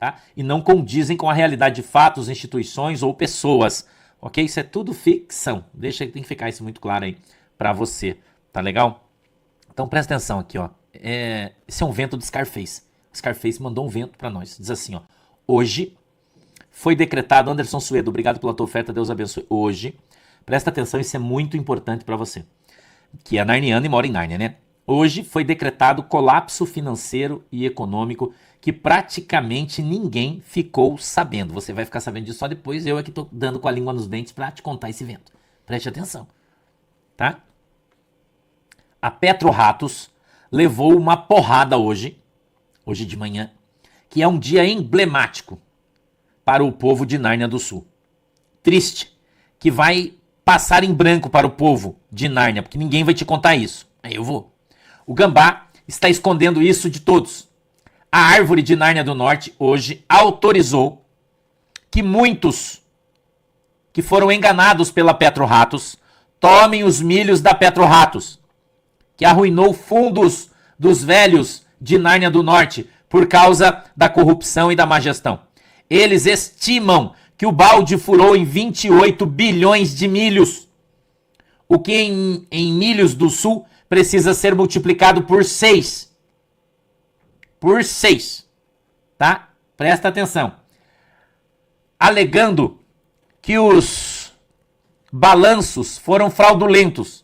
tá? E não condizem com a realidade de fatos, instituições ou pessoas, ok? Isso é tudo ficção. Tem que ficar isso muito claro aí pra você, tá legal? Então presta atenção aqui, ó. Esse é um vento do Scarface. O Scarface mandou um vento pra nós. Diz assim, ó. Hoje foi decretado, Anderson Suedo, obrigado pela tua oferta, Deus abençoe. Hoje, presta atenção, isso é muito importante pra você, que é narniano e mora em Nárnia, né? Hoje foi decretado colapso financeiro e econômico que praticamente ninguém ficou sabendo. Você vai ficar sabendo disso só depois, eu é que tô dando com a língua nos dentes pra te contar esse evento. Preste atenção, tá? A PetroRatos levou uma porrada hoje de manhã, que é um dia emblemático para o povo de Nárnia do Sul. Triste, que vai passar em branco para o povo de Nárnia, porque ninguém vai te contar isso. Aí eu vou. O Gambá está escondendo isso de todos. A árvore de Nárnia do Norte hoje autorizou que muitos que foram enganados pela PetroRatos tomem os milhos da PetroRatos, que arruinou fundos dos velhos de Nárnia do Norte por causa da corrupção e da má gestão. Eles estimam que o balde furou em 28 bilhões de milhos, o que em milhos do Sul precisa ser multiplicado por 6. Por 6. Tá? Presta atenção. Alegando que os balanços foram fraudulentos.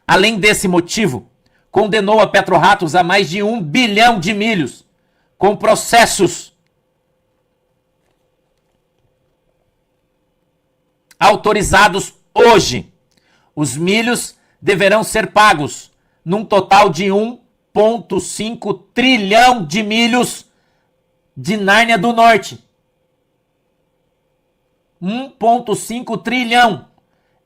Além desse motivo, condenou a PetroRatos a mais de 1 bilhão de milhos, com processos autorizados hoje. Os milhos deverão ser pagos num total de 1,5 trilhão de milhos de Nárnia do Norte. 1,5 trilhão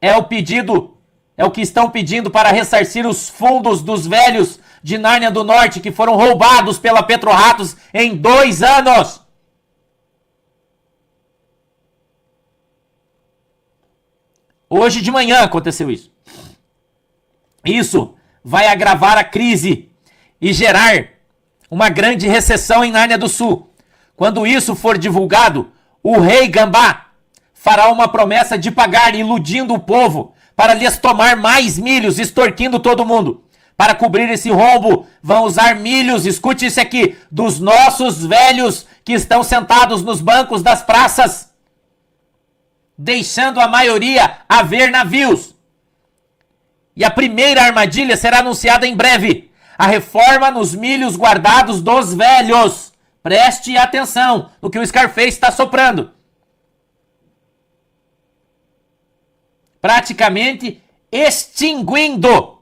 é o pedido, é o que estão pedindo para ressarcir os fundos dos velhos de Nárnia do Norte que foram roubados pela PetroRatos em 2 anos. Hoje de manhã aconteceu isso. Isso vai agravar a crise e gerar uma grande recessão em Nárnia do Sul. Quando isso for divulgado, o rei Gambá fará uma promessa de pagar, iludindo o povo, para lhes tomar mais milhos, extorquindo todo mundo. Para cobrir esse rombo, vão usar milhos, escute isso aqui, dos nossos velhos que estão sentados nos bancos das praças, deixando a maioria a ver navios. E a primeira armadilha será anunciada em breve. A reforma nos milhos guardados dos velhos. Preste atenção no que o Scarface está soprando. Praticamente extinguindo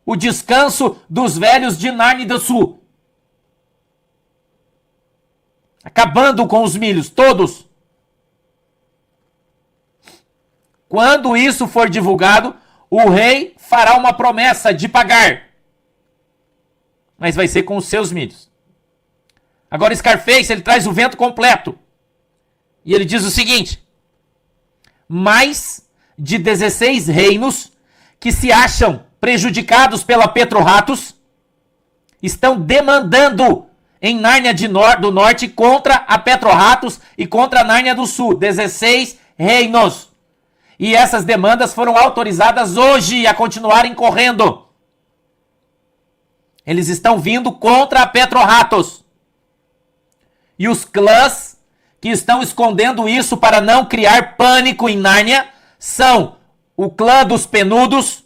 o descanso dos velhos de Nárnia do Sul. Acabando com os milhos, todos. Quando isso for divulgado, o rei fará uma promessa de pagar. Mas vai ser com os seus milhos. Agora Scarface, ele traz o vento completo. E ele diz o seguinte: mais de 16 reinos que se acham prejudicados pela PetroRatos estão demandando em Nárnia do Norte contra a PetroRatos e contra a Nárnia do Sul. 16 reinos. E essas demandas foram autorizadas hoje a continuarem correndo. Eles estão vindo contra a PetroRatos. E os clãs que estão escondendo isso para não criar pânico em Nárnia são o clã dos penudos,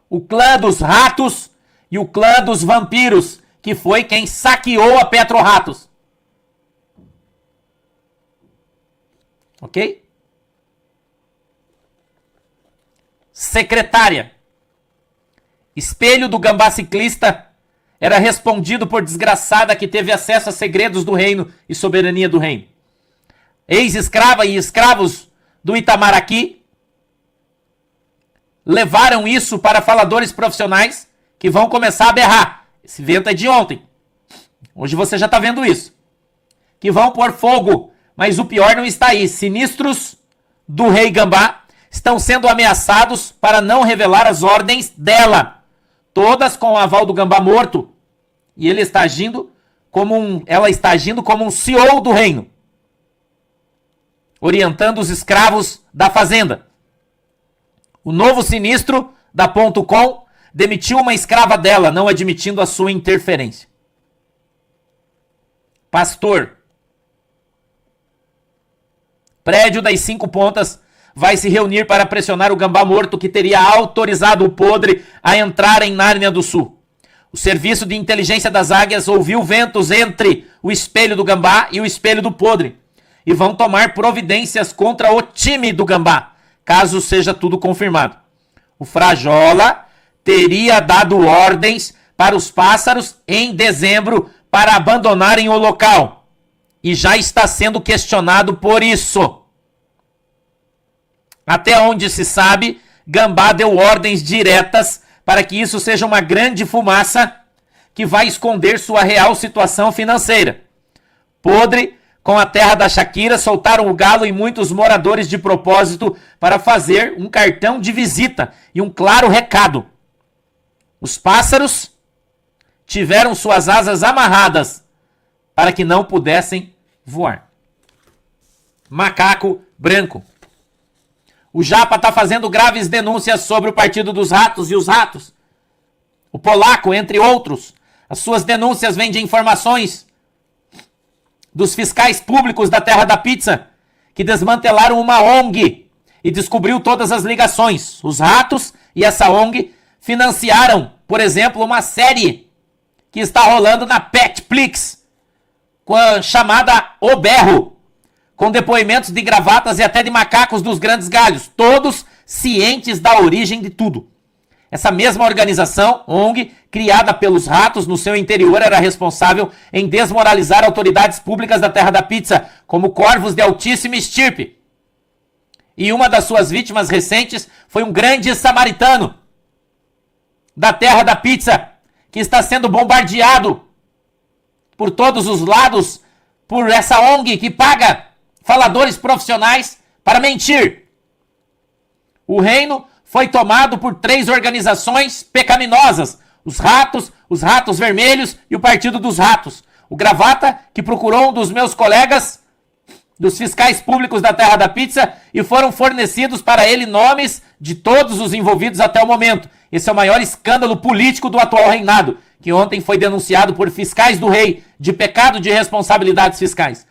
o clã dos ratos e o clã dos vampiros, que foi quem saqueou a PetroRatos. Ok? Secretária. Espelho do Gambá Ciclista era respondido por desgraçada que teve acesso a segredos do reino e soberania do reino. Ex-escrava e escravos do Itamaraqui levaram isso para faladores profissionais que vão começar a berrar. Esse vento é de ontem. Hoje você já está vendo isso. Que vão pôr fogo, mas o pior não está aí. Sinistros do rei Gambá estão sendo ameaçados para não revelar as ordens dela. Todas com o aval do Gambá morto. E ele está agindo ela está agindo como um CEO do reino, orientando os escravos da fazenda. O novo sinistro da .com demitiu uma escrava dela, não admitindo a sua interferência. Pastor. Prédio das 5 pontas vai se reunir para pressionar o Gambá morto que teria autorizado o podre a entrar em Nárnia do Sul. O serviço de inteligência das águias ouviu ventos entre o espelho do Gambá e o espelho do podre e vão tomar providências contra o time do Gambá, caso seja tudo confirmado. O Frajola teria dado ordens para os pássaros em dezembro para abandonarem o local e já está sendo questionado por isso. Até onde se sabe, Gambá deu ordens diretas para que isso seja uma grande fumaça que vai esconder sua real situação financeira. Podre, com a terra da Shakira, soltaram o galo e muitos moradores de propósito para fazer um cartão de visita e um claro recado. Os pássaros tiveram suas asas amarradas para que não pudessem voar. Macaco branco. O Japa está fazendo graves denúncias sobre o Partido dos Ratos e os ratos. O Polaco, entre outros. As suas denúncias vêm de informações dos fiscais públicos da Terra da Pizza, que desmantelaram uma ONG e descobriu todas as ligações. Os ratos e essa ONG financiaram, por exemplo, uma série que está rolando na Petflix, chamada O Berro, com depoimentos de gravatas e até de macacos dos grandes galhos, todos cientes da origem de tudo. Essa mesma organização, ONG, criada pelos ratos no seu interior, era responsável em desmoralizar autoridades públicas da Terra da Pizza, como corvos de altíssima estirpe. E uma das suas vítimas recentes foi um grande samaritano da Terra da Pizza, que está sendo bombardeado por todos os lados por essa ONG que paga faladores profissionais para mentir. O reino foi tomado por 3 organizações pecaminosas: os Ratos Vermelhos e o Partido dos Ratos. O Gravata, que procurou um dos meus colegas dos fiscais públicos da Terra da Pizza e foram fornecidos para ele nomes de todos os envolvidos até o momento. Esse é o maior escândalo político do atual reinado, que ontem foi denunciado por fiscais do rei de pecado de responsabilidades fiscais.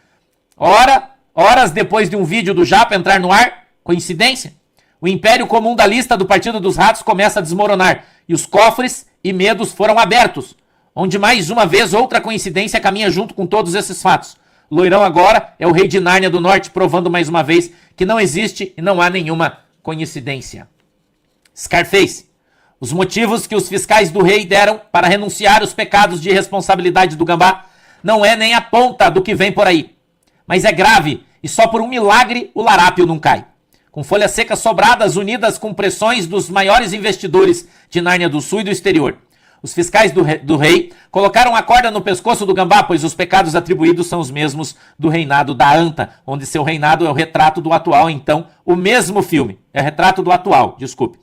Horas depois de um vídeo do Japa entrar no ar, coincidência? O império comum da lista do Partido dos Ratos começa a desmoronar e os cofres e medos foram abertos, onde mais uma vez outra coincidência caminha junto com todos esses fatos. Loirão agora é o rei de Nárnia do Norte, provando mais uma vez que não existe e não há nenhuma coincidência. Scarface. Os motivos que os fiscais do rei deram para renunciar os pecados de responsabilidade do Gambá não é nem a ponta do que vem por aí. Mas é grave e só por um milagre o larápio não cai. Com folhas secas sobradas unidas com pressões dos maiores investidores de Nárnia do Sul e do exterior. Os fiscais do rei colocaram a corda no pescoço do Gambá, pois os pecados atribuídos são os mesmos do reinado da Anta, onde seu reinado é o retrato do atual, então, o mesmo filme. É retrato do atual, desculpe.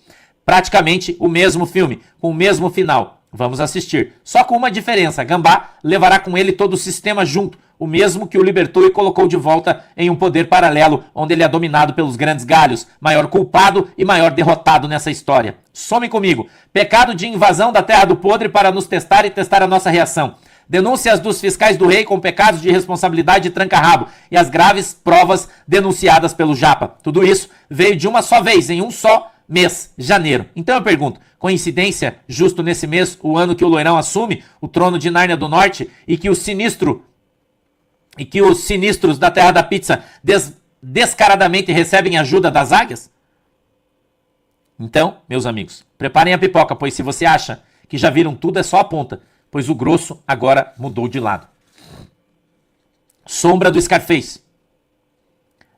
Praticamente o mesmo filme, com o mesmo final. Vamos assistir. Só com uma diferença: Gambá levará com ele todo o sistema junto, o mesmo que o libertou e colocou de volta em um poder paralelo, onde ele é dominado pelos grandes galhos, maior culpado e maior derrotado nessa história. Some comigo. Pecado de invasão da Terra do Podre para nos testar e testar a nossa reação. Denúncias dos fiscais do rei com pecados de responsabilidade e tranca-rabo e as graves provas denunciadas pelo Japa. Tudo isso veio de uma só vez, em um só mês, janeiro. Então eu pergunto, coincidência, justo nesse mês, o ano que o Loirão assume o trono de Nárnia do Norte e que os sinistros da Terra da Pizza descaradamente recebem ajuda das águias? Então, meus amigos, preparem a pipoca, pois se você acha que já viram tudo, é só a ponta, pois o grosso agora mudou de lado. Sombra do Scarface.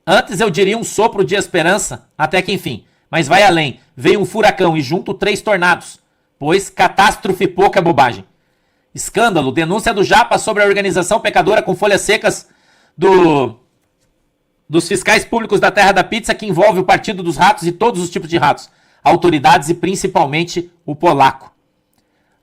Antes eu diria um sopro de esperança, até que enfim. Mas vai além, veio um furacão e junto 3 tornados, pois catástrofe pouca bobagem. Escândalo, denúncia do Japa sobre a organização pecadora com folhas secas dos fiscais públicos da Terra da Pizza, que envolve o Partido dos Ratos e todos os tipos de ratos, autoridades e principalmente o polaco.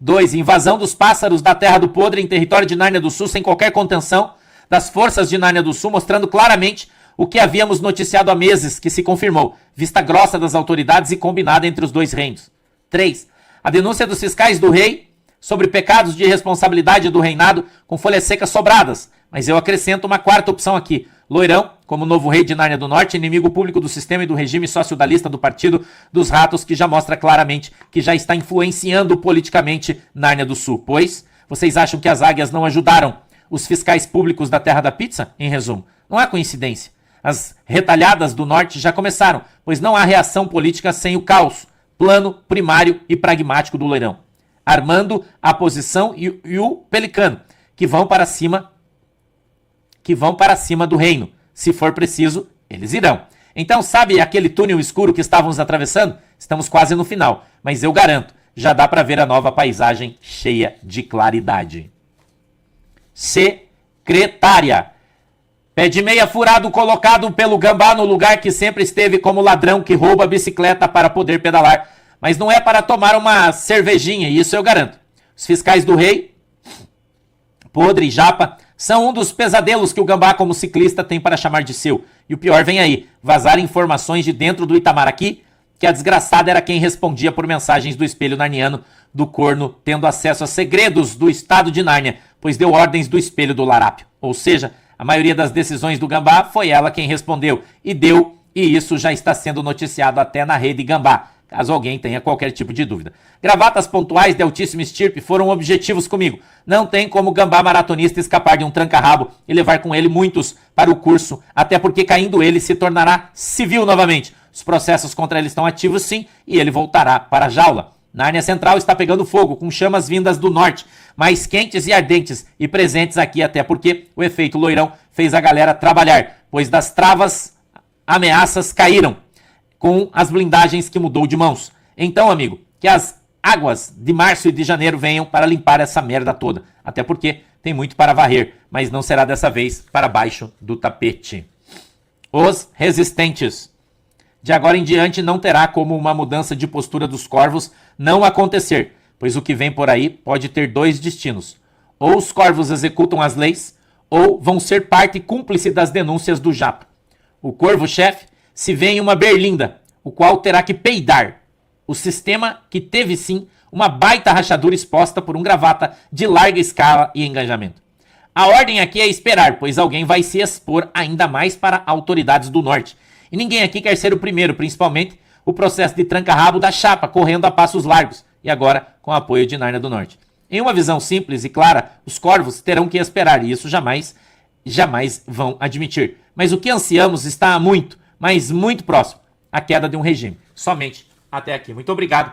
2. Invasão dos pássaros da Terra do Podre em território de Nárnia do Sul sem qualquer contenção das forças de Nárnia do Sul, mostrando claramente o que havíamos noticiado há meses, que se confirmou, vista grossa das autoridades e combinada entre os dois reinos. 3. A denúncia dos fiscais do rei sobre pecados de irresponsabilidade do reinado com folhas secas sobradas. Mas eu acrescento uma quarta opção aqui. Loirão, como novo rei de Nárnia do Norte, inimigo público do sistema e do regime sociodalista do Partido dos Ratos, que já mostra claramente que já está influenciando politicamente Nárnia do Sul. Pois, vocês acham que as águias não ajudaram os fiscais públicos da Terra da Pizza? Em resumo, não há coincidência. As retalhadas do Norte já começaram, pois não há reação política sem o caos, plano primário e pragmático do Loirão. Armando a posição e o Pelicano, que vão para cima do reino. Se for preciso, eles irão. Então, sabe aquele túnel escuro que estávamos atravessando? Estamos quase no final, mas eu garanto, já dá para ver a nova paisagem cheia de claridade. Secretária. Pé de meia furado colocado pelo Gambá no lugar que sempre esteve como ladrão que rouba a bicicleta para poder pedalar. Mas não é para tomar uma cervejinha, isso eu garanto. Os fiscais do rei, Podre e Japa, são um dos pesadelos que o Gambá como ciclista tem para chamar de seu. E o pior vem aí, vazar informações de dentro do Itamaraty, que a desgraçada era quem respondia por mensagens do espelho narniano do corno, tendo acesso a segredos do estado de Nárnia, pois deu ordens do espelho do Larápio. Ou seja, a maioria das decisões do Gambá foi ela quem respondeu, e isso já está sendo noticiado até na rede Gambá, caso alguém tenha qualquer tipo de dúvida. Gravatas pontuais de altíssima estirpe foram objetivos comigo. Não tem como o Gambá maratonista escapar de um tranca-rabo e levar com ele muitos para o curso, até porque caindo ele se tornará civil novamente. Os processos contra ele estão ativos sim, e ele voltará para a jaula. Nárnia Central está pegando fogo, com chamas vindas do norte, mais quentes e ardentes, e presentes aqui até porque o efeito Loirão fez a galera trabalhar, pois das travas ameaças caíram, com as blindagens que mudou de mãos. Então, amigo, que as águas de março e de janeiro venham para limpar essa merda toda, até porque tem muito para varrer, mas não será dessa vez para baixo do tapete. Os resistentes. De agora em diante não terá como uma mudança de postura dos corvos não acontecer, pois o que vem por aí pode ter dois destinos. Ou os corvos executam as leis, ou vão ser parte cúmplice das denúncias do Japa. O corvo-chefe se vê em uma berlinda, o qual terá que peidar. O sistema que teve sim uma baita rachadura exposta por um gravata de larga escala e engajamento. A ordem aqui é esperar, pois alguém vai se expor ainda mais para autoridades do norte. E ninguém aqui quer ser o primeiro, principalmente o processo de tranca-rabo da chapa, correndo a passos largos, e agora com o apoio de Nárnia do Norte. Em uma visão simples e clara, os corvos terão que esperar, e isso jamais vão admitir. Mas o que ansiamos está muito, mas muito próximo, a queda de um regime. Somente até aqui. Muito obrigado.